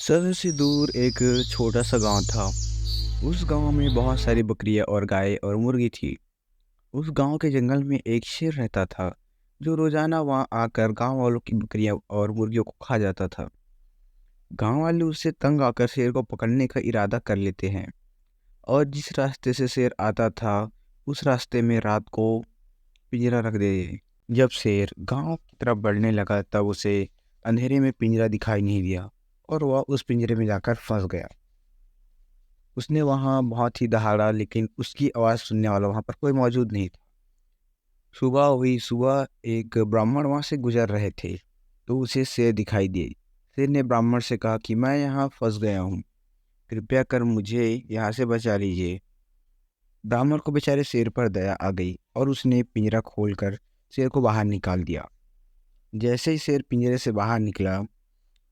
शहर से दूर एक छोटा सा गांव था। उस गांव में बहुत सारी बकरियां और गाय और मुर्गी थी। उस गांव के जंगल में एक शेर रहता था, जो रोजाना वहां आकर गांव वालों की बकरियां और मुर्गियों को खा जाता था। गांव वाले उससे तंग आकर शेर को पकड़ने का इरादा कर लेते हैं और जिस रास्ते से शेर आता था, उस रास्ते में रात को पिंजरा रख देते। जब शेर गांव की तरफ बढ़ने लगा, तब उसे अंधेरे में पिंजरा दिखाई नहीं दिया और वह उस पिंजरे में जाकर फंस गया। उसने वहाँ बहुत ही दहाड़ा, लेकिन उसकी आवाज़ सुनने वाला वहाँ पर कोई मौजूद नहीं था। सुबह हुई। सुबह एक ब्राह्मण वहाँ से गुजर रहे थे, तो उसे शेर दिखाई दिए। शेर ने ब्राह्मण से कहा कि मैं यहाँ फंस गया हूँ, कृपया कर मुझे यहाँ से बचा लीजिए। ब्राह्मण को बेचारे शेर पर दया आ गई और उसने पिंजरा खोलकर शेर को बाहर निकाल दिया। जैसे ही शेर पिंजरे से बाहर निकला,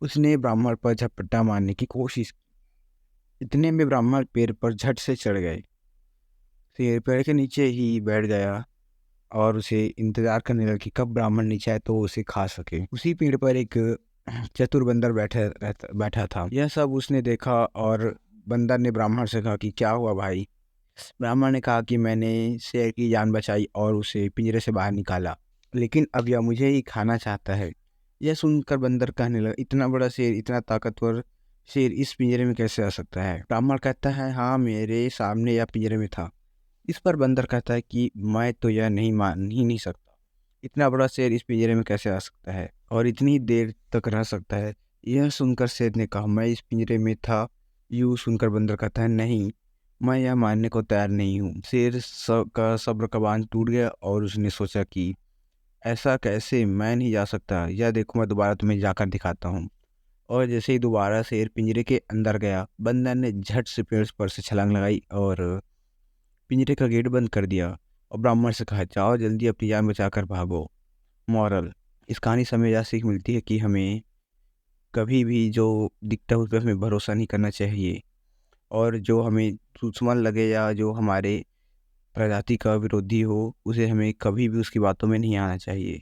उसने ब्राह्मण पर झपट्टा मारने की कोशिश की। इतने में ब्राह्मण पेड़ पर झट से चढ़ गए। शेर पेड़ के नीचे ही बैठ गया और उसे इंतजार करने लगा कि कब ब्राह्मण नीचे आए तो उसे खा सके। उसी पेड़ पर एक चतुर बंदर बैठा था। यह सब उसने देखा और बंदर ने ब्राह्मण से कहा कि क्या हुआ भाई। ब्राह्मण ने कहा कि मैंने शेर की जान बचाई और उसे पिंजरे से बाहर निकाला, लेकिन अब यह मुझे ही खाना चाहता है। यह सुनकर बंदर कहने लगा, इतना बड़ा शेर, इतना ताकतवर शेर इस पिंजरे में कैसे आ सकता है। ब्राह्मण कहता है, हाँ, मेरे सामने यह पिंजरे में था। इस पर बंदर कहता है कि मैं तो यह नहीं मान ही नहीं सकता, इतना बड़ा शेर इस पिंजरे में कैसे आ सकता है और इतनी देर तक रह सकता है। यह सुनकर शेर ने कहा, मैं इस पिंजरे में था। यूँ सुनकर बंदर कहता है, नहीं, मैं यह मानने को तैयार नहीं हूँ। शेर का सब्र का बांध टूट गया और उसने सोचा कि ऐसा कैसे, मैं नहीं जा सकता, यह देखो मैं दोबारा तुम्हें जाकर दिखाता हूँ। और जैसे ही दोबारा शेर पिंजरे के अंदर गया, बंदर ने झट से पेड़ पर से छलांग लगाई और पिंजरे का गेट बंद कर दिया और ब्राह्मण से कहा, जाओ जल्दी अपनी जान बचाकर भागो। मॉरल, इस कहानी से हमें यह सीख मिलती है कि हमें कभी भी जो दिखता है उस पर हमें भरोसा नहीं करना चाहिए, और जो हमें दुश्मन लगे या जो हमारे प्रजाति का विरोधी हो, उसे हमें कभी भी उसकी बातों में नहीं आना चाहिए।